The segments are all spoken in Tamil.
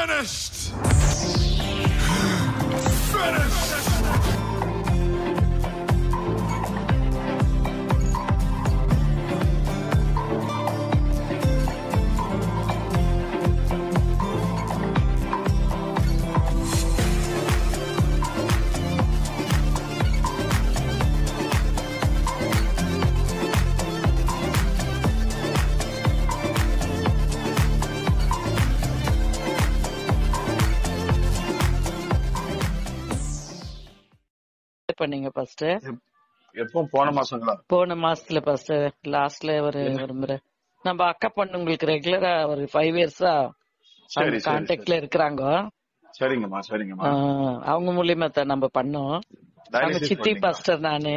finished. Finished. பண்ணீங்க ஃபர்ஸ்ட்? எப்போ போன மாசங்களா? போன மாசத்துல ஃபர்ஸ்ட் லாஸ்ட்ல ஒரு முறை நம்ம அக்கா பொண்ணு உங்களுக்கு ரெகுலரா ஒரு 5 இயர்ஸா கான்டாக்ட்ல இருக்கிறாங்க. சரிங்கம்மா சரிங்கம்மா. அவங்க மூலியமா தான் நம்ம பண்ணோம். அவங்க சித்தி பாஸ்டர் நானு.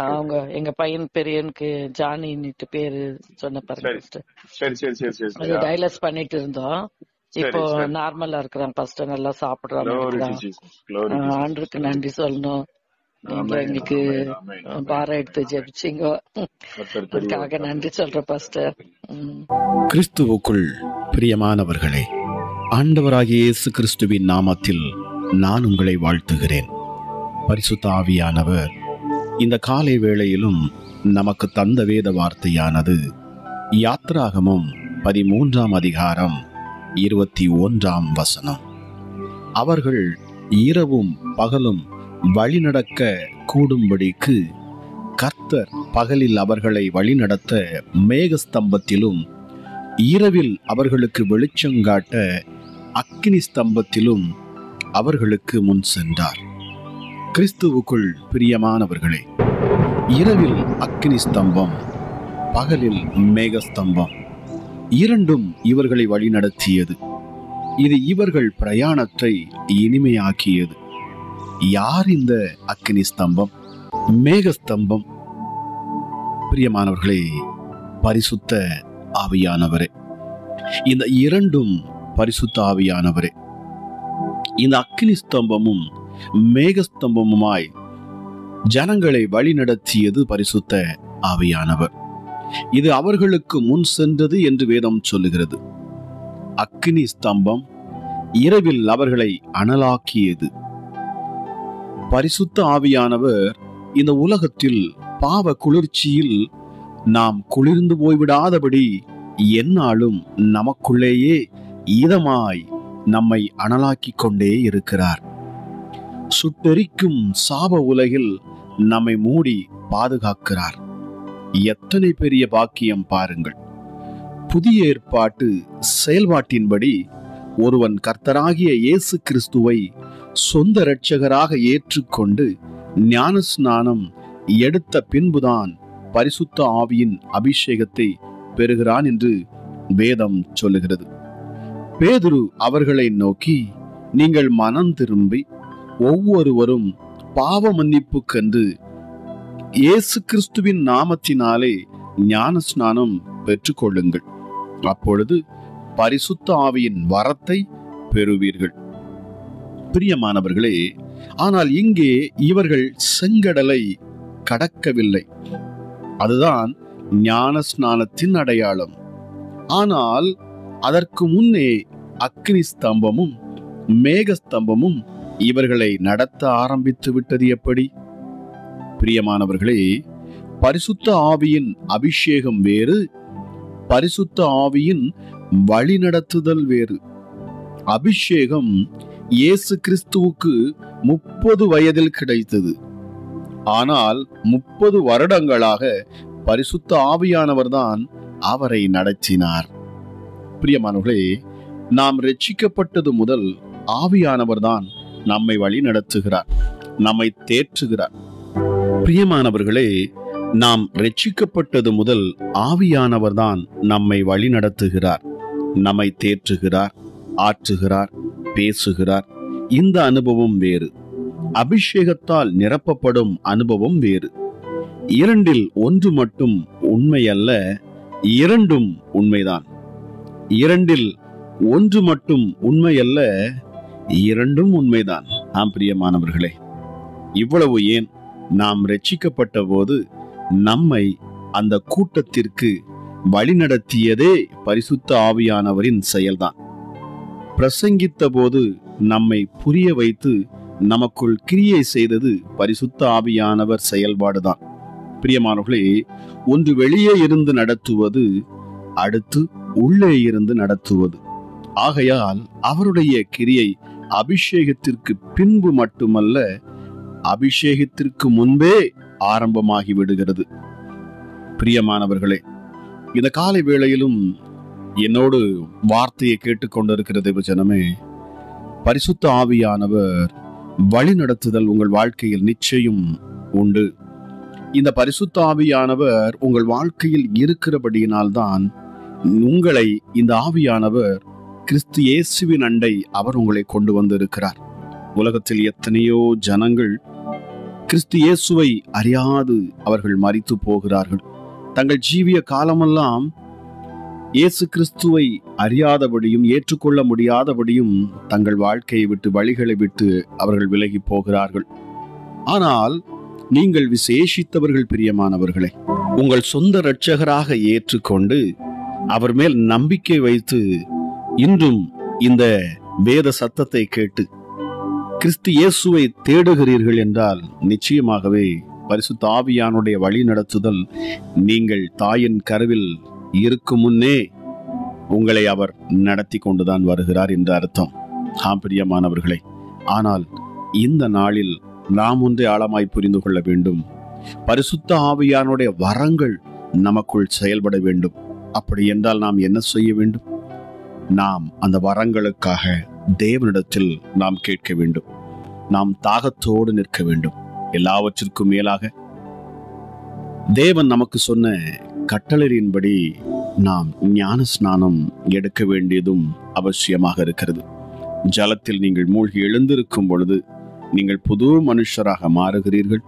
அவங்க எங்க பையன் பெரியனுக்கு ஜானின்னு பேரு சொன்ன பாருங்க. சரி சரி சரி சரி. டயலிஸ் பண்ணிட்டு இருந்தோம். இப்போ நார்மலா இருக்கிறான். ஃபர்ஸ்ட் நல்லா சாப்பிடுறாங்க. ஆண்டவருக்கு நன்றி சொல்லணும். நீங்க எங்களுக்கு பாரம் எடுத்து ஜெபிச்சீங்க, அதுக்காக நன்றி சொல்ற பாஸ்டர். கிறிஸ்துவுக்குள் பிரியமானவர்களே, ஆண்டவராகிய இயேசு கிறிஸ்துவின் நாமத்தில் நான் உங்களை வாழ்த்துகிறேன். பரிசுத்த ஆவியானவர் இந்த காலை வேளையிலும் நமக்கு தந்த வேத வார்த்தையானது யாத்ராகமம் 13ஆம் அதிகாரம் 21ஆம் வசனம். அவர்கள் இரவும் பகலும் வழிநடக்க கூடும்படிக்கு கர்த்தர் பகலில் அவர்களை வழிநடத்த மேகஸ்தம்பத்திலும் இரவில் அவர்களுக்கு வெளிச்சங்காட்ட அக்கினி ஸ்தம்பத்திலும் அவர்களுக்கு முன் சென்றார். கிறிஸ்துவுக்குள் பிரியமானவர்களே, இரவில் அக்கினி ஸ்தம்பம், பகலில் மேகஸ்தம்பம், இரண்டும் இவர்களை வழிநடத்தியது. இது இவர்கள் பிரயாணத்தை இனிமையாக்கியது. யார் இந்த அக்கினி ஸ்தம்பம், மேகஸ்தம்பம்? பிரியமானவர்களே, பரிசுத்த ஆவியானவரே. இந்த இரண்டும் பரிசுத்த ஆவியானவரே. இந்த அக்கினி ஸ்தம்பமும் மேகஸ்தம்பமுமாய் ஜனங்களை வழிநடத்தியது பரிசுத்த ஆவியானவர். இது அவர்களுக்கு முன் சென்றது என்று வேதம் சொல்லுகிறது. அக்கினி ஸ்தம்பம் இரவில் அவர்களை அனலாக்கியது. பரிசுத்த ஆவியானவர் இந்த உலகத்தில் பாவ குளிர்ச்சியில் நாம் குளிர்ந்து போய்விடாதபடி எந்நாளும் நமக்குள்ளேயே இதமாய் நம்மை அனலாக்கி கொண்டே இருக்கிறார். சுட்டெரிக்கும் சாப உலகில் நம்மை மூடி பாதுகாக்கிறார். எத்தனை பெரிய பாக்கியம் பாருங்கள். புதிய ஏற்பாட்டு செயல்பாட்டின்படி ஒருவன் கர்த்தராகிய இயேசு கிறிஸ்துவை சொந்த இரட்சகராக ஏற்றுக்கொண்டு ஞான ஸ்நானம் எடுத்த பின்புதான் பரிசுத்த ஆவியின் அபிஷேகத்தை பெறுகிறான் என்று வேதம் சொல்லுகிறது. பேதுரு அவர்களை நோக்கி, நீங்கள் மனம் திரும்பி ஒவ்வொருவரும் பாவ மன்னிப்புக்கென்று இயேசு கிறிஸ்துவின் நாமத்தினாலே ஞான ஸ்நானம் பெற்றுக்கொள்ளுங்கள், அப்பொழுது பரிசுத்த ஆவியின் வரத்தை பெறுவீர்கள். பிரியமானவர்களே, ஆனால் இங்கே இவர்கள் செங்கடலை கடக்கவில்லை. அதுதான் ஞான ஸ்நானத்தின் அடையாளம். ஆனால் அதற்கு முன்னே அக்கினி ஸ்தம்பமும் மேகஸ்தம்பமும் இவர்களை நடத்த ஆரம்பித்து விட்டது எப்படி? பிரியமானவர்களே, பரிசுத்த ஆவியின் அபிஷேகம் வேறு, பரிசுத்த ஆவியின் வழிநடத்துதல் வேறு. அபிஷேகம் இயேசு கிறிஸ்துவுக்கு 30 வயதில் கிடைத்தது. ஆனால் 30 வருடங்களாக பரிசுத்த ஆவியானவர் தான் அவரை நடத்தினார். பிரியமானவர்களே, நாம் ரட்சிக்கப்பட்டது முதல் ஆவியானவர் தான் நம்மை வழி நடத்துகிறார், நம்மை தேற்றுகிறார். பிரியமானவர்களே, நாம் ரட்சிக்கப்பட்டது முதல் ஆவியானவர் தான் நம்மை வழி நடத்துகிறார், நம்மை தேற்றுகிறார், ஆற்றுகிறார், பேசுகிறார். இந்த அனுபவம் வேறு. அபிஷேகத்தால் நிரப்பப்படும் அனுபவம் வேறு. இரண்டில் ஒன்று மட்டும் உண்மை அல்ல, இரண்டும் உண்மைதான். இரண்டில் ஒன்று மட்டும் உண்மை அல்ல, இரண்டும் உண்மைதான். ஆம் பிரியமானவர்களே, இவ்வளவு ஏன், நாம் ரட்சிக்கப்பட்ட போது நம்மை அந்த கூட்டத்திற்கு வழிநடத்தியதே பரிசுத்த ஆவியானவரின் செயல்தான். பிரசங்கித்த போது நம்மை புரிய வைத்து நமக்குள் கிரியை செய்தது பரிசுத்த ஆவியானவர் செயல்பாடுதான். பிரியமானவர்களே, ஒன்று வெளியே இருந்து நடத்துவது, அடுத்து உள்ளே இருந்து நடத்துவது. ஆகையால் அவருடைய கிரியை அபிஷேகத்திற்கு பின்பு மட்டுமல்ல, அபிஷேகத்திற்கு முன்பே ஆரம்பமாகி விடுகிறது. பிரியமானவர்களே, இந்த காலை வேளையிலும் என்னோடு வார்த்தையை கேட்டுக்கொண்டிருக்கிற தேவஜனமே, பரிசுத்த ஆவியானவர் வழி நடத்துதல் உங்கள் வாழ்க்கையில் நிச்சயம் உண்டு. இந்த பரிசுத்த ஆவியானவர் உங்கள் வாழ்க்கையில் இருக்கிறபடியினால்தான் உங்களை இந்த ஆவியானவர் கிறிஸ்து இயேசுவின் அண்டை அவர் உங்களை கொண்டு வந்திருக்கிறார். உலகத்தில் எத்தனையோ ஜனங்கள் கிறிஸ்து இயேசுவை அறியாது அவர்கள் மரித்து போகிறார்கள். தங்கள் ஜீவிய காலமெல்லாம் இயேசு கிறிஸ்துவை அறியாதபடியும் ஏற்றுக்கொள்ள முடியாதபடியும் தங்கள் வாழ்க்கையை விட்டு, வழிகளை விட்டு அவர்கள் விலகி போகிறார்கள். ஆனால் நீங்கள் விசேஷித்தவர்கள் பிரியமானவர்களே, உங்கள் சொந்த இரட்சகராக ஏற்றுக்கொண்டு அவர் மேல் நம்பிக்கை வைத்து இன்றும் இந்த வேத சத்தத்தை கேட்டு கிறிஸ்து இயேசுவை தேடுகிறீர்கள் என்றால் நிச்சயமாகவே பரிசுத்த ஆவியானுடைய வழி நடத்துதல் நீங்கள் தாயின் கருவில் இருக்கும் முன்னே உங்களை அவர் நடத்தி கொண்டுதான் வருகிறார் என்ற அர்த்தம். பிரியமானவர்களே, ஆனால் இந்த நாளில் நாம் ஒன்றை ஆழமாய் புரிந்து கொள்ள வேண்டும். பரிசுத்த ஆவியானுடைய வரங்கள் நமக்குள் செயல்பட வேண்டும். அப்படி என்றால் நாம் என்ன செய்ய வேண்டும்? நாம் அந்த வரங்களுக்காக தேவனிடத்தில் நாம் கேட்க வேண்டும். நாம் தாகத்தோடு நிற்க வேண்டும். எல்லாவற்றிற்கும் மேலாக தேவன் நமக்கு சொன்ன கட்டளையின்படி நாம் ஞான ஸ்நானம் எடுக்க வேண்டியதும் அவசியமாக இருக்கிறது. ஜலத்தில் நீங்கள் மூழ்கி எழுந்திருக்கும் பொழுது நீங்கள் புது மனுஷராக மாறுகிறீர்கள்.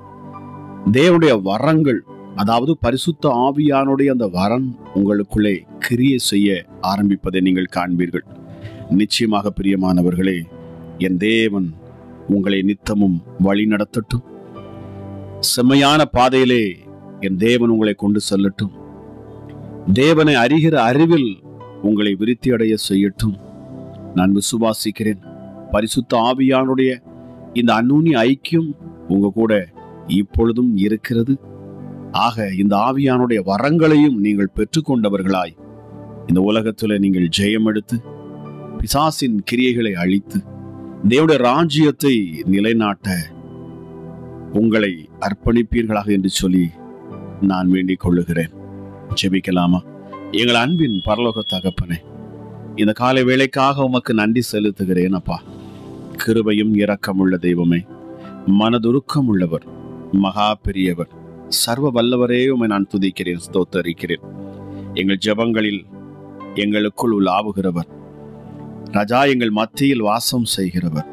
தேவனுடைய வரங்கள், அதாவது பரிசுத்த ஆவியானுடைய அந்த வரன் உங்களுக்குள்ளே கிரியை செய்ய ஆரம்பிப்பதை நீங்கள் காண்பீர்கள். நிச்சயமாக பிரியமானவர்களே, என் தேவன் உங்களை நித்தமும் வழி நடத்தட்டும். செம்மையான பாதையிலே என் தேவன் உங்களை கொண்டு செல்லட்டும். தேவனை அறிகிற அறிவில் உங்களை விருத்தி அடைய செய்யட்டும். நான் விசுவாசிக்கிறேன், பரிசுத்த ஆவியானுடைய இந்த அந்நுண்ணிய ஐக்கியம் உங்க கூட இப்பொழுதும் இருக்கிறது. ஆக இந்த ஆவியானுடைய வரங்களையும் நீங்கள் பெற்றுக்கொண்டவர்களாய் இந்த உலகத்துல நீங்கள் ஜெயம் எடுத்து பிசாசின் கிரியைகளை அழித்து தேவனுடைய ராஜ்யத்தை நிலைநாட்ட உங்களை அர்ப்பணிப்பீர்களாக என்று சொல்லி நான் வேண்டிக் கொள்ளுகிறேன். ஜெபிக்கலாமா? எங்கள் அன்பின் பரலோக தகப்பனே, இந்த காலை வேளைக்காக உமக்கு நன்றி செலுத்துகிறேன் அப்பா. கிருபையும் இரக்கமுள்ள தெய்வமே, மனதுருக்கம் உள்ளவர், மகா பெரியவர், சர்வ வல்லவரே, உம்மை நான் துதிக்கிறேன், ஸ்தோத்தரிக்கிறேன். எங்கள் ஜெபங்களில் எங்களுக்குள் உலாவுகிறவர் ராஜா, எங்கள் மத்தியில் வாசம் செய்கிறவர்.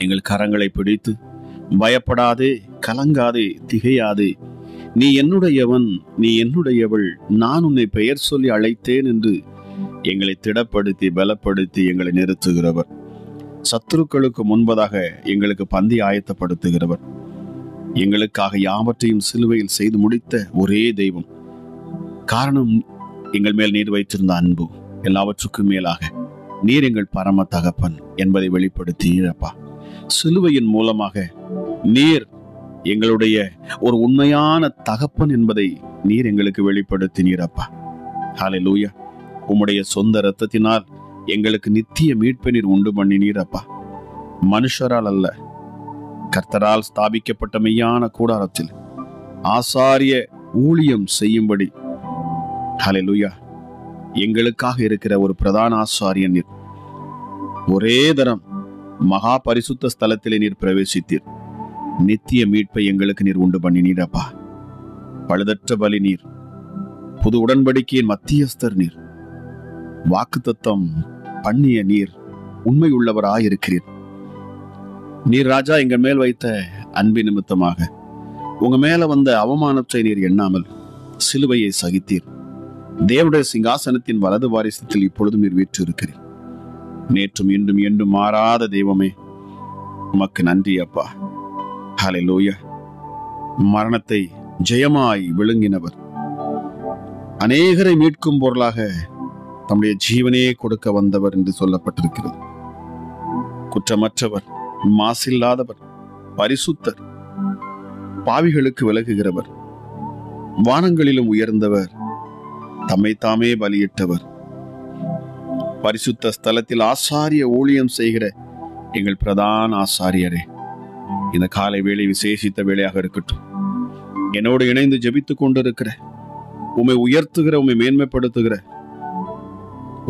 எங்கள் கரங்களை பிடித்து பயப்படாதே, கலங்காதே, திகையாதே, நீ என்னுடையவன், நீ என்னுடையவள், நான் உன்னை பெயர் சொல்லி அழைத்தேன் என்று எங்களை திடப்படுத்தி பலப்படுத்தி எங்களை நிறுத்துகிறவர். சத்துருக்களுக்கு முன்பதாக எங்களுக்கு பந்தி ஆயத்தப்படுத்துகிறவர். எங்களுக்காக யாவற்றையும் சிலுவையில் செய்து முடித்த ஒரே தெய்வம். காரணம் எங்கள் மேல் நீர் வைத்திருந்த அன்பு. எல்லாவற்றுக்கும் மேலாக நீர் எங்கள் பரம தகப்பன் என்பதை வெளிப்படுத்தியப்பா. சிலுவையின் மூலமாக நீர் எங்களுடைய ஒரு உண்மையான தகப்பன் என்பதை நீர் எங்களுக்கு வெளிப்படுத்தினீரப்பா. ஹல்லேலூயா. உம்முடைய சொந்த இரத்தத்தினால் எங்களுக்கு நித்திய மீட்பை நீர் உண்டு பண்ணினீரப்பா. மனுஷரால் அல்ல, கர்த்தரால் ஸ்தாபிக்கப்பட்ட மெய்யான கூடாரத்தில் ஆசாரிய ஊழியம் செய்யும்படி ஹல்லேலூயா எங்களுக்காக இருக்கிற ஒரு பிரதான ஆசாரியன் நீர். ஒரே தரம் மகா பரிசுத்த ஸ்தலத்திலே நீர் பிரவேசித்தீர். நித்திய மீட்பை எங்களுக்கு நீர் உண்டு பண்ணினீரப்பா. பழுதற்ற பலி நீர், புது உடன்படிக்கையின் மத்தியஸ்தர் நீர், வாக்குத்தத்தம் பண்ணிய நீர், உண்மை உள்ளவராயிருக்கிறீர். நீர் ராஜா எங்கள் மேல் வைத்த அன்பின் நிமித்தமாக உங்க மேல வந்த அவமானத்தை நீர் எண்ணாமல் சிலுவையை சகித்தீர். தேவனுடைய சிங்காசனத்தின் வலது வாரிசத்தில் இப்பொழுதும் நீர் வீற்று இருக்கிறீர். நேற்றும் இன்றும் என்றும் மாறாத தெய்வமே, உமக்கு நன்றி அப்பா. ஹல்லேலூயா. மரணத்தை ஜெயமாய் விழுங்கினவர், அநேகரை மீட்கும் பொருளாக தம்முடைய ஜீவனையே கொடுக்க வந்தவர் என்று சொல்லப்பட்டிருக்கிறது. குற்றமற்றவர், மாசில்லாதவர், பரிசுத்தர், பாவிகளுக்கு விலகுகிறவர், வானங்களிலும் உயர்ந்தவர், தம்மை தாமே பலியிட்டவர், பரிசுத்த ஸ்தலத்தில் ஆசாரிய ஊழியம் செய்கிற எங்கள் பிரதான ஆசாரியரே, இந்த காலை வேளை விசேஷித்த வேளையாக இருக்கட்டும். என்னோடு இணைந்து ஜெபித்துக் கொண்டிருக்கிற, உம்மை உயர்த்துகிற, உம்மை மேன்மைப்படுத்துகிற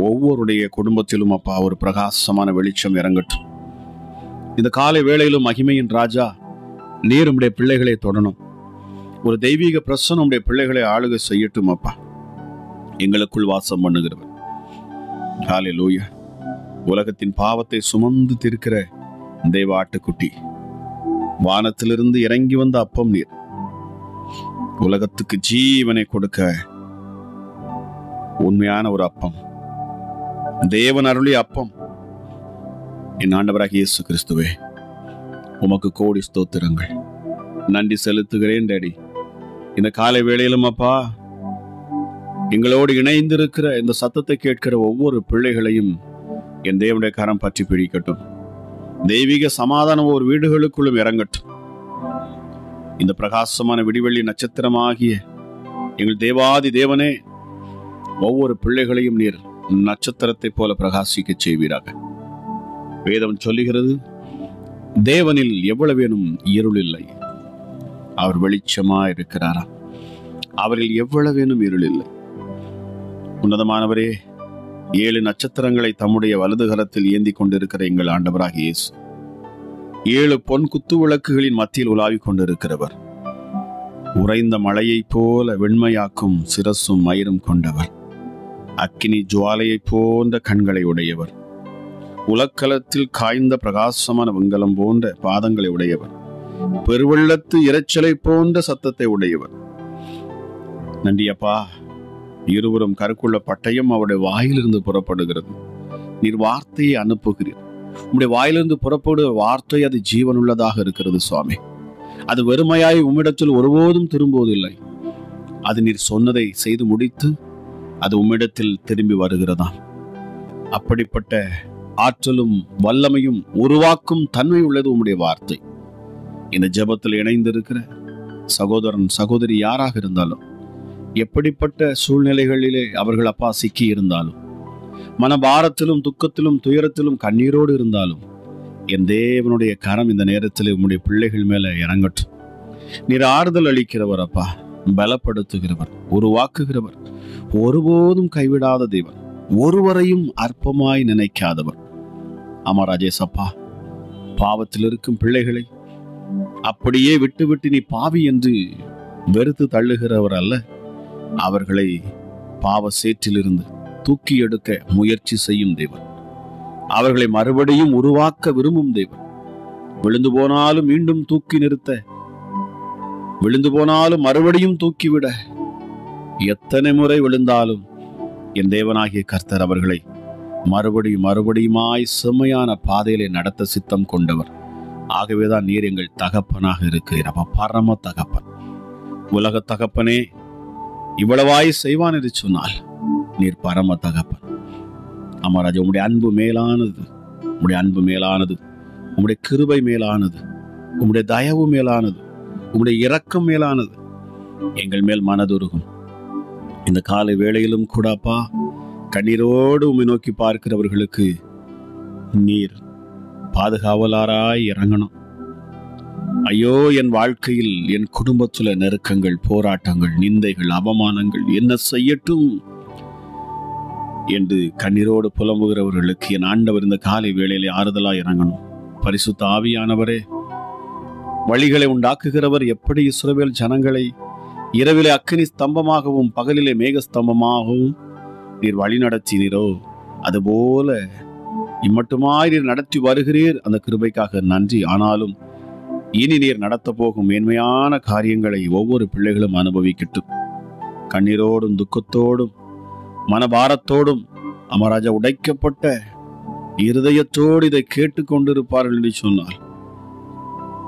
ஒவ்வொருடைய குடும்பத்திலும் அப்பா ஒரு பிரகாசமான வெளிச்சம் இறங்கட்டும். இந்த காலை வேளையிலும் மகிமையின் ராஜா நீர் உம்முடைய பிள்ளைகளை தொடணும். ஒரு தெய்வீக பிரசன்னம் உம்முடைய பிள்ளைகளை ஆளுகை செய்யட்டும் அப்பா. எங்களுக்குள் வாசம் பண்ணுகிறவர். ஹல்லேலூயா. உலகத்தின் பாவத்தை சுமந்து தீர்க்கிற தெய்வ ஆட்டுக்குட்டி, வானத்திலிருந்து இறங்கி வந்த அப்பம் நீர். உலகத்துக்கு ஜீவனை கொடுக்க உண்மையான ஒரு அப்பம், தேவன் அருளிய அப்பம் என் ஆண்டவராகிய இயேசு கிறிஸ்துவே, உமக்கு கோடி ஸ்தோத்திரங்கள், நன்றி செலுத்துகிறேன் டேடி. இந்த காலை வேளையிலும் அப்பா எங்களோடு இணைந்திருக்கிற இந்த சத்தத்தை கேட்கிற ஒவ்வொரு பிள்ளைகளையும் என் தேவனுடைய கரம் பற்றி பிடிக்கட்டும். தெய்வீக சமாதானம் ஒரு வீடுகளுக்குள்ளும் இறங்கட்டும். இந்த பிரகாசமான விடிவெள்ளி நட்சத்திரமாகிய எங்கள் தேவாதி தேவனே, ஒவ்வொரு பிள்ளைகளையும் நீர் நட்சத்திரத்தை போல பிரகாசிக்க செய்வீராக. வேதம் சொல்லுகிறது, தேவனில் எவ்வளவேனும் இருள் இல்லை, அவர் வெளிச்சமா இருக்கிறாரா, அவரில் எவ்வளவேனும் இருள் இல்லை. உன்னதமானவரே, 7 நட்சத்திரங்களை தம்முடைய வலது கரத்தில் ஏந்தி கொண்டிருக்கிற எங்கள் ஆண்டவராகிய இயேசு, 7 பொன் குத்து விளக்குகளின் மத்தியில் உலாவிக் கொண்டிருக்கிறவர், உறைந்த மழையைப் போல வெண்மையாக்கும் சிரசும் மயிரும் கொண்டவர், அக்கினி ஜுவாலையைப் போன்ற கண்களை உடையவர், உலக்களத்தில் காய்ந்த பிரகாசமான வெங்கலம் போன்ற பாதங்களை உடையவர், பெருவெள்ளத்து இரைச்சலை போன்ற சத்தத்தை உடையவர். நன்றி அப்பா. இருவரும் கருக்குள்ள பட்டயம் அவருடைய வாயிலிருந்து புறப்படுகிறது. நீர் வார்த்தையை அனுப்புகிறீர். உம்முடைய வாயிலிருந்து புறப்படுகிற வார்த்தை அது ஜீவனுள்ளதாக இருக்கிறது சுவாமி. அது வெறுமையாய் உம்மிடத்தில் ஒருபோதும் திரும்புவதில்லை. அது நீர் சொன்னதை செய்து முடித்து அது உம்மிடத்தில் திரும்பி வருகிறதாம். அப்படிப்பட்ட ஆற்றலும் வல்லமையும் உருவாக்கும் தன்மை உள்ளது உம்முடைய வார்த்தை. இந்த ஜெபத்தில் இணைந்திருக்கிற சகோதரன் சகோதரி யாராக இருந்தாலும், எப்படிப்பட்ட சூழ்நிலைகளிலே அவர்கள் அப்பா சிக்கி இருந்தாலும், மனபாரத்திலும் துக்கத்திலும் துயரத்திலும் கண்ணீரோடு இருந்தாலும், என் தேவனுடைய கரம் இந்த நேரத்தில் உம்முடைய பிள்ளைகள் மேல இறங்கட்டும். நீர் ஆறுதல் அளிக்கிறவர் அப்பா, பலப்படுத்துகிறவர், உருவாக்குகிறவர், ஒருபோதும் கைவிடாத தேவன், ஒருவரையும் அற்பமாய் நினைக்காதவர். ஆமா ராஜேஷ் அப்பா, பாவத்தில் இருக்கும் பிள்ளைகளை அப்படியே விட்டு நீ பாவி என்று வெறுத்து தள்ளுகிறவர் அல்ல, அவர்களை பாவ சேற்றிலிருந்து தூக்கி எடுக்க முயற்சி செய்யும் தேவன், அவர்களை மறுபடியும் உருவாக்க விரும்பும் தேவன். விழுந்து போனாலும் மீண்டும் தூக்கி நிறுத்த, விழுந்து போனாலும் மறுபடியும் தூக்கிவிட, எத்தனை முறை விழுந்தாலும் என் தேவனாகிய கர்த்தர் அவர்களை மறுபடியுமாய் செம்மையான பாதையிலே நடத்த சித்தம் கொண்டவர். ஆகவேதான் நீர் எங்கள் தகப்பனாக இருக்கிறீர். அப்ப பரம தகப்பன், உலக தகப்பனே இவ்வளவாய் செய்வான் என்று சொன்னால் நீர் பரம தகப்பன். அமராஜா, உம்முடைய அன்பு மேலானது, உம்முடைய அன்பு மேலானது, உம்முடைய கிருபை மேலானது, உம்முடைய தயவு மேலானது, உம்முடைய இரக்கம் மேலானது. எங்கள் மேல் மனதுருகும். இந்த காலை வேளையிலும் கூடப்பா, கண்ணீரோடு உம்மை நோக்கி பார்க்கிறவர்களுக்கு நீர் பாதுகாவலாராய் இறங்கணும். ஐயோ, என் வாழ்க்கையில் என் குடும்பத்துல நெருக்கங்கள், போராட்டங்கள், நிந்தைகள், அவமானங்கள் என்ன செய்யட்டும் என்று கண்ணீரோடு புலம்புகிறவர்களுக்கு என் ஆண்டவர் இந்த காலை வேளையிலே ஆறுதலாய் இறங்கணும். பரிசுத்த ஆவியானவரே, வழிகளை உண்டாக்குகிறவர், எப்படி இஸ்ரவேல் ஜனங்களை இரவிலே அக்கினி ஸ்தம்பமாகவும் பகலிலே மேக ஸ்தம்பமாகவும் நீர் வழி நடத்தினீரோ, அதுபோல இம்மட்டுமாய் நீர் நடத்தி வருகிறீர். அந்த கிருபைக்காக நன்றி. ஆனாலும் இனி நீர் நடத்த போகும் மேன்மையான காரியங்களை ஒவ்வொரு பிள்ளைகளும் அனுபவிக்கட்டும். கண்ணீரோடும் துக்கத்தோடும் மனபாரத்தோடும் அமராஜா உடைக்கப்பட்ட இருதயத்தோடு இதை கேட்டுக்கொண்டிருப்பார்கள் என்று சொன்னால்,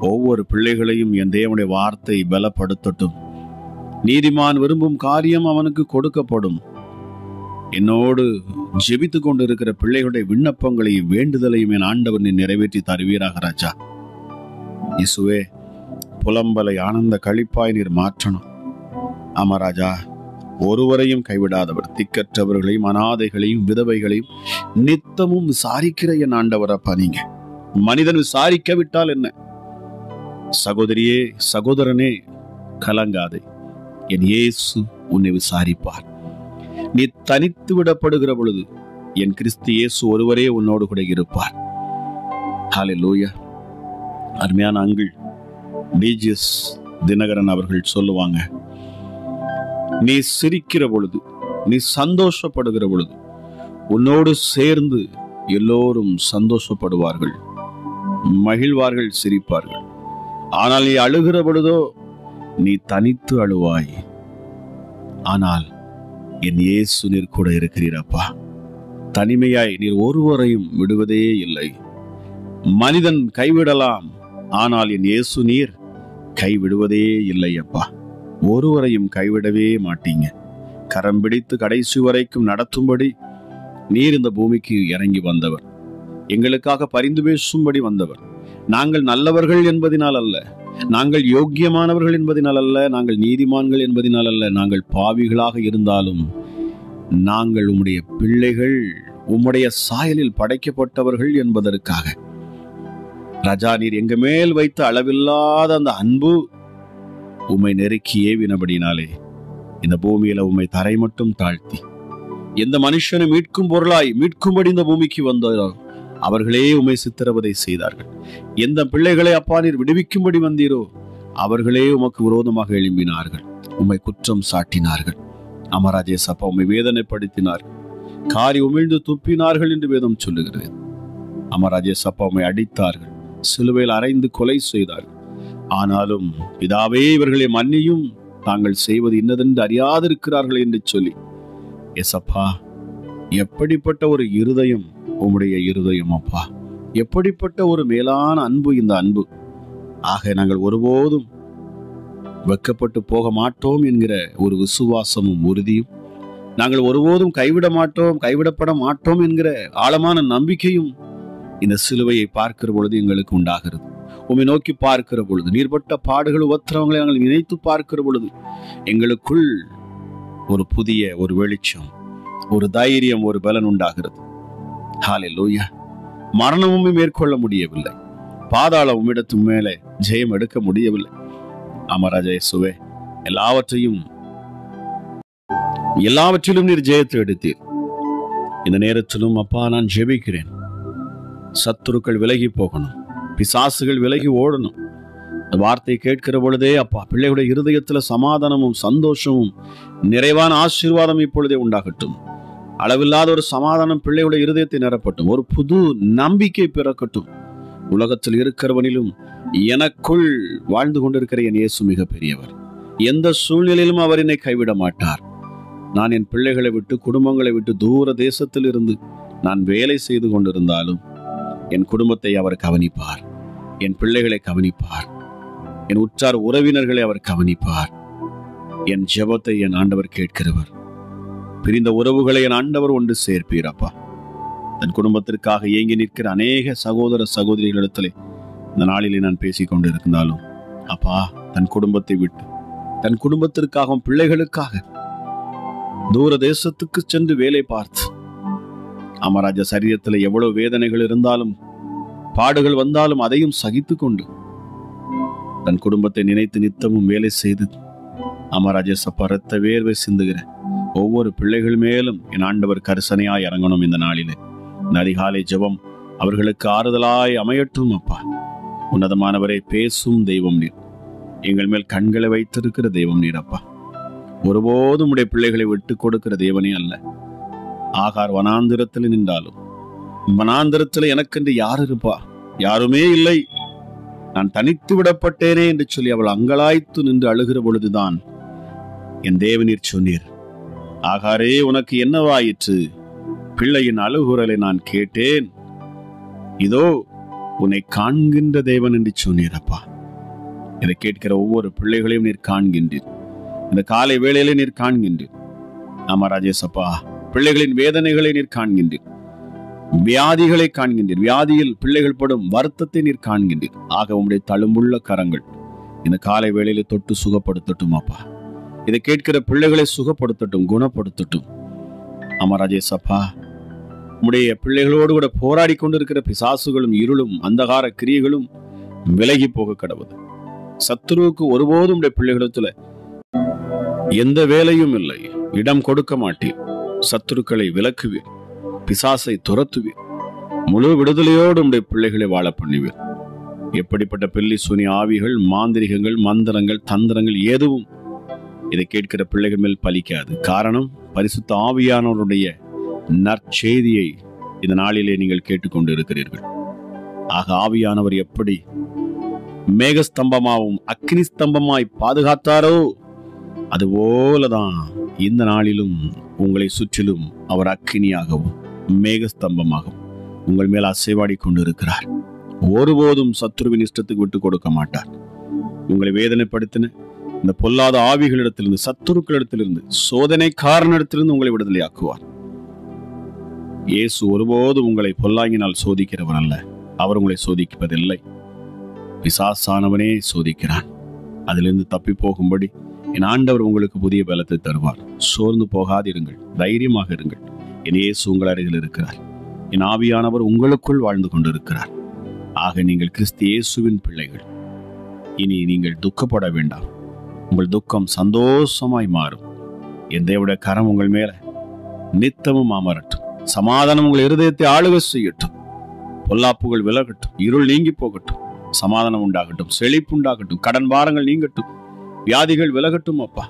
ஒவ்வொரு பிள்ளைகளையும் என் தேவனுடைய வார்த்தை பலப்படுத்தட்டும். நீதிமான் விரும்பும் காரியம் அவனுக்கு கொடுக்கப்படும். என்னோடு ஜெபித்து கொண்டு இருக்கிற பிள்ளைகளுடைய விண்ணப்பங்களையும் வேண்டுதலையும் என் ஆண்டவர் நீ நிறைவேற்றி தருவீராக ராஜா. இயேசுவே, புலம்பலை ஆனந்த களிப்பாய் நீர் மாற்றணும். ஆமா ராஜா, ஒருவரையும் கைவிடாதவர், திக்கற்றவர்களையும் அனாதைகளையும் விதவைகளையும் நித்தமும் விசாரிக்கிற என் ஆண்டவரப்பா. நீங்க மனிதன் விசாரிக்க விட்டால் என்ன? சகோதரியே, சகோதரனே, கலங்காதே, என் இயேசு உன்னை விசாரிப்பார். நீ தனித்து விடப்படுகிற பொழுது என் கிறிஸ்து இயேசு ஒருவரே உன்னோடு கூட இருப்பார். ஹல்லேலூயா. அருமையான அங்கிள் டிஜிஎஸ் தினகரன் அவர்கள் சொல்லுவாங்க, நீ சிரிக்கிற பொழுது, நீ சந்தோஷப்படுகிற பொழுது உன்னோடு சேர்ந்து எல்லோரும் சந்தோஷப்படுவார்கள், மகிழ்வார்கள், சிரிப்பார்கள். ஆனால் நீ அழுகிற பொழுதோ நீ தனித்து அழுவாய். ஆனால் என் இயேசு நீர் கூட இருக்கிறீரப்பா. தனிமையாய் நீர் ஒருவரையும் விடுவதே இல்லை. மனிதன் கைவிடலாம், ஆனால் என் இயேசு நீர் கைவிடுவதே இல்லை அப்பா. ஒருவரையும் கைவிடவே மாட்டீங்க. கரம் பிடித்து கடைசி வரைக்கும் நடத்தும்படி நீர் இந்த பூமிக்கு இறங்கி வந்தவர், எங்களுக்காக பரிந்து பேசும்படி வந்தவர். நாங்கள் நல்லவர்கள் என்பதினால் அல்ல, நாங்கள் யோக்கியமானவர்கள் என்பதினால் அல்ல, நாங்கள் நீதிமான்கள் என்பதினால் அல்ல, நாங்கள் பாவிகளாக இருந்தாலும் நாங்கள் உம்முடைய பிள்ளைகள், உம்முடைய சாயலில் படைக்கப்பட்டவர்கள் என்பதற்காக ராஜா நீர் எங்க மேல் வைத்த அளவில்லாத அந்த அன்பு உம்மை நெருக்கி ஏவினபடினாலே இந்த பூமியில உம்மை தரை மட்டும் தாழ்த்தி எந்த மனுஷனை மீட்கும் பொருளாய் மீட்கும்படி இந்த பூமிக்கு வந்தாரோ அவர்களே உம்மை சித்திரவதை செய்தார்கள். எந்த பிள்ளைகளை அப்பா நீர் விடுவிக்கும்படி வந்தீரோ அவர்களே உமக்கு விரோதமாக எழும்பினார்கள், உம்மை குற்றம் சாட்டினார்கள். அமராஜேஸ் அப்பா உம்மை வேதனைப்படுத்தினார்கள், காரி உமிழ்ந்து துப்பினார்கள் என்று வேதம் சொல்லுகிறது. அமராஜேஸ் அப்பா உம்மை அடித்தார்கள், சிலுவையில் அறைந்து கொலை செய்தார்கள். ஆனாலும் பிதாவே இவர்களை மன்னியும், தாங்கள் செய்வது இன்னதென்று அறியாதிருக்கிறார்கள் என்று சொல்லி, எசப்பா எப்படிப்பட்ட ஒரு இருதயம் உம்முடைய இருதயம் அப்பா, எப்படிப்பட்ட ஒரு மேலான அன்பு இந்த அன்பு. ஆக நாங்கள் ஒருபோதும் வெட்கப்பட்டு போக மாட்டோம் என்கிற ஒரு விசுவாசமும் உறுதியும், நாங்கள் ஒருபோதும் கைவிட மாட்டோம், கைவிடப்பட மாட்டோம் என்கிற ஆழமான நம்பிக்கையும் இந்த சிலுவையை பார்க்கிற பொழுது எங்களுக்கு உண்டாகிறது. உம்மை நோக்கி பார்க்கிற பொழுது, நீர்பட்ட பாடுகள் உபத்திரவங்களை நாங்கள் நினைத்து பார்க்கிற பொழுது எங்களுக்குள் ஒரு புதிய ஒரு வெளிச்சம், ஒரு தைரியம், ஒரு பலன் உண்டாகிறது. ஹல்லேலூயா. மரணமும் மேற்கொள்ள முடியவில்லை, பாதாளம் உம்மிடத்து மேலே ஜெயம் எடுக்க முடியவில்லை. அமராஜா இயேசுவே, எல்லாவற்றிலும் நீர் ஜெயத்தை எடுத்தீர். இந்த நேரத்திலும் அப்பா நான் ஜெபிக்கிறேன், சத்துருக்கள் விலகி போகணும், பிசாசுகள் விலகி ஓடணும். இந்த வார்த்தையை கேட்கிற பொழுதே அப்பா பிள்ளைகளுடைய இருதயத்துல சமாதானமும் சந்தோஷமும் நிறைவான ஆசீர்வாதம் இப்பொழுதே உண்டாகட்டும். அளவில்லாத ஒரு சமாதானம் பிள்ளைகளுடைய இருதயத்தை நிரப்பட்டும், ஒரு புது நம்பிக்கை பிறக்கட்டும். உலகத்தில் இருக்கிறவனிலும் எனக்குள் வாழ்ந்து கொண்டிருக்கிற என் இயேசு மிக பெரியவர், எந்த சூழ்நிலையிலும் அவர் என்னை கைவிட மாட்டார். நான் என் பிள்ளைகளை விட்டு, குடும்பங்களை விட்டு தூர தேசத்தில் இருந்து நான் வேலை செய்து கொண்டிருந்தாலும் என் குடும்பத்தை அவர் கவனிப்பார், என் பிள்ளைகளை கவனிப்பார், என் உற்றார் உறவினர்களை அவர் கவனிப்பார். என் ஜெபத்தை என் ஆண்டவர் கேட்கிறவர். பிரிந்த உறவுகளை என் ஆண்டவர் ஒன்று சேர்ப்பீரப்பா. தன் குடும்பத்திற்காக ஏங்கி நிற்கிற அநேக சகோதர சகோதரிகளிடத்திலே இந்த நாளிலே நான் பேசிக் கொண்டிருந்தாலும் அப்பா, தன் குடும்பத்தை விட்டு, தன் குடும்பத்திற்காகவும் பிள்ளைகளுக்காக தூர தேசத்துக்கு சென்று வேலை பார்த்து, அமராஜ சரீரத்தில் எவ்வளவு வேதனைகள் இருந்தாலும், பாடுகள் வந்தாலும் அதையும் சகித்து கொண்டு தன் குடும்பத்தை நினைத்து நித்தமும் வேலை செய்து அமராஜேசப்பா இரத்த வேர்வை சிந்துகிற ஒவ்வொரு பிள்ளைகள் மேலும் என் ஆண்டவர் கரிசனையாய் இறங்கணும். இந்த நாளிலே இந்த அதிகாலை ஜெபம் அவர்களுக்கு ஆறுதலாய் அமையட்டும். அப்பா, உன்னதமானவரை பேசும் தெய்வம் நீர், எங்கள் மேல் கண்களை வைத்திருக்கிற தெய்வம் நீர். அப்பா, ஒருபோதும் உடைய பிள்ளைகளை விட்டு கொடுக்கிற தேவனே அல்ல. ஆகார் வனாந்திரத்தில் நின்றாலும், வனாந்திரத்தில் எனக்கென்று யார் இருப்பா? யாருமே இல்லை, நான் தனித்து விடப்பட்டேனே என்று சொல்லி அவள் அங்கலாய்த்து நின்று அழுகிற பொழுதுதான் என் தேவனீர் சொன்னீர், ஆகாரே உனக்கு என்னவாயிற்று? பிள்ளையின் அழுகுரலை நான் கேட்டேன், இதோ உன்னை காண்கின்ற தேவன் என்று சொன்னீரப்பா. இதை கேட்கிற ஒவ்வொரு பிள்ளைகளையும் நீர் காண்கின்றீர். இந்த காலை வேளையிலே நீர் காண்கின்றீர். ஆமா ராஜேசப்பா, பிள்ளைகளின் வேதனைகளை நீர் காண்கின்றீர், வியாதிகளை காண்கின்றீர், வியாதியில் பிள்ளைகள் படும் வருத்தத்தை நீர் காண்கின்றீர். ஆக உம்முடைய தழும்புள்ள கரங்கள் இந்த காலை வேளையில தொட்டு சுகப்படுத்தட்டும் அப்பா. இதை கேட்கிற பிள்ளைகளை சுகப்படுத்தட்டும், குணப்படுத்தட்டும். ஆமா ராஜேஷ் அப்பா, உம்முடைய பிள்ளைகளோடு கூட போராடி கொண்டிருக்கிற பிசாசுகளும் இருளும் அந்தகார கிரியைகளும் விலகி போக கடவுது. சத்துருவுக்கு ஒருபோதும் உடைய பிள்ளைகளிடத்துல எந்த வேலையும் இல்லை, இடம் கொடுக்க மாட்டீர். சத்துருக்களை விலக்குவீர், பிசாசை துரத்துவீர், முழு விடுதலையோடு உடைய பிள்ளைகளை வாழ பண்ணுவீர். எப்படிப்பட்ட பில்லி சுனி ஆவிகள், மாந்திரிகங்கள், மந்திரங்கள், தந்திரங்கள் எதுவும் இதை கேட்கிற பிள்ளைகள் மேல் பலிக்காது. காரணம், பரிசுத்த ஆவியானவருடைய நற்செய்தியை இந்த நாளிலே நீங்கள் கேட்டுக்கொண்டு இருக்கிறீர்கள். ஆக ஆவியானவர் எப்படி மேகஸ்தம்பமாகவும் அக்னி ஸ்தம்பமாய் பாதுகாத்தாரோ அதுபோலதான் இந்த நாளிலும் உங்களை சுற்றிலும் அவர் அக்கினியாகவும் மேகஸ்தம்பமாகவும் உங்கள் மேல் அசைவாடி கொண்டு இருக்கிறார். ஒருபோதும் சத்துருவின் இஷ்டத்துக்கு விட்டு கொடுக்க மாட்டார். உங்களை வேதனைப்படுத்தின இந்த பொல்லாத ஆவிகளிடத்திலிருந்து, சத்துருக்களிடத்திலிருந்து, சோதனைக்காரனிடத்திலிருந்து உங்களை விடுதலை ஆக்குவார். இயேசு ஒருபோதும் உங்களை பொல்லாங்கினால் சோதிக்கிறவர் அல்ல. அவர் உங்களை சோதிப்பதில்லை. பிசாசானவனே சோதிக்கிறான். அதிலிருந்து தப்பி போகும்படி என் ஆண்டவர் உங்களுக்கு புதிய பலத்தை தருவார். சோர்ந்து போகாதிருங்கள், தைரியமாக இருங்கள். என் இயேசு உங்கள் அருகில் இருக்கிறார். என் ஆவியானவர் உங்களுக்குள் வாழ்ந்து கொண்டிருக்கிறார். ஆக நீங்கள் கிறிஸ்து இயேசுவின் பிள்ளைகள். இனி நீங்கள் துக்கப்பட வேண்டாம். உங்கள் துக்கம் சந்தோஷமாய் மாறும். என் தேவனுடைய கரம் உங்கள் மேல நித்தமும் அமரட்டும். சமாதானம் உங்கள் இருதயத்தை ஆளுகை செய்யட்டும். பொல்லாப்புகள் விலகட்டும், இருள் நீங்கி போகட்டும், சமாதானம் உண்டாகட்டும், செழிப்பு உண்டாகட்டும், கடன் பாரங்கள் நீங்கட்டும், வியாதிகள் விலகட்டும். அப்பா,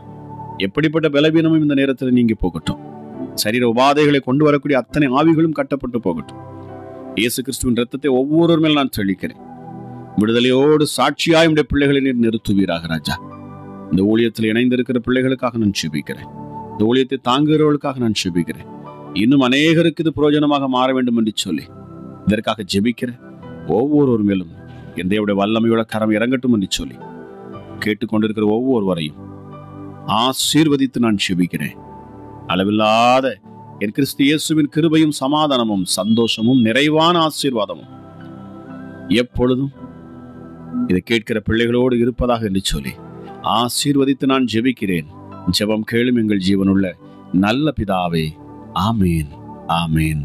எப்படிப்பட்ட பலவீனமும் இந்த நேரத்தில் நீங்கி போகட்டும். சரீர உபாதைகளை கொண்டு வரக்கூடிய அத்தனை ஆவிகளும் கட்டப்பட்டு போகட்டும். இயேசு கிறிஸ்துவின் ரத்தத்தை ஒவ்வொரு மேல் நான் தெளிக்கிறேன். விடுதலையோடு சாட்சியாய் உடைய பிள்ளைகளை நீர் நிறுத்துவீராக ராஜா. இந்த ஊழியத்தில் இணைந்திருக்கிற பிள்ளைகளுக்காக நான் ஜெபிக்கிறேன். இந்த ஊழியத்தை தாங்குகிறவர்களுக்காக நான் ஜெபிக்கிறேன். இன்னும் அநேகருக்கு இது பிரயோஜனமாக மாற வேண்டும் என்று சொல்லி இதற்காக ஜெபிக்கிறேன். ஒவ்வொரு மேலும் என் தேவனுடைய வல்லமையோட கரம் இறங்கட்டும் என்று சொல்லி கேட்டுக்கொண்டிருக்கிற ஒவ்வொருவரையும் ஆசீர்வதித்து நான் ஜெபிக்கிறேன். அளவில்லாத என் கிறிஸ்து இயேசுவின் கிருபையும் சமாதானமும் சந்தோஷமும் நிறைவான ஆசீர்வாதமும் எப்பொழுதும் இதை கேட்கிற பிள்ளைகளோடு இருப்பதாக என்று சொல்லி ஆசீர்வதித்து நான் ஜெபிக்கிறேன். ஜெபம் கேளும் எங்கள் ஜீவனுள்ள நல்ல பிதாவே. ஆமேன், ஆமேன்.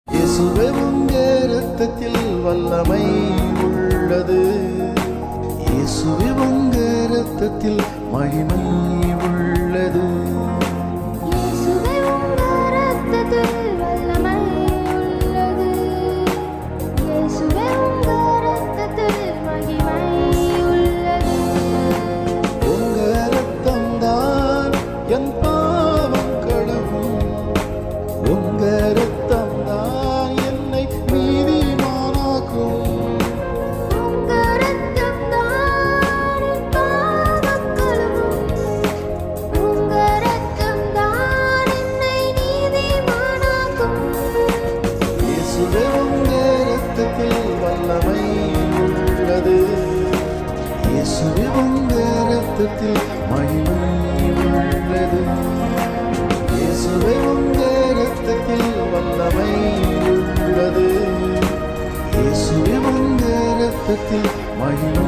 இயேசுவே உம்முடைய இரத்தத்தில் வல்லமை உள்ளது. இயேசுவே உம்முடைய இரத்தத்தில் மகிமை உள்ளது. இயேசுவே உம்முடைய இரத்தத்தில் வல்லமை உள்ளது. இயேசுவே உம்முடைய இரத்தத்தில் மகிமை உள்ளது. உங்க இரத்தம்தான் என் பாவம் கழுவும். உங்க இரத்தம்தான் என்னை நீதிமானாக்கும். உங்க இரத்தம்தான் என் பாவம் கழுவும். உங்க இரத்தம்தான் என்னை நீதிமானாக்கும். இயேசுவே உம்முடைய இரத்தத்தில் வல்லமை உள்ளது. இயேசுவே உம்முடைய இரத்தத்தில் மகிமை உள்ளது. இயேசுவே உம்முடைய இரத்தத்தில் வல்லமை உள்ளது. இயேசுவே உம்முடைய இரத்தத்தில் மகிமை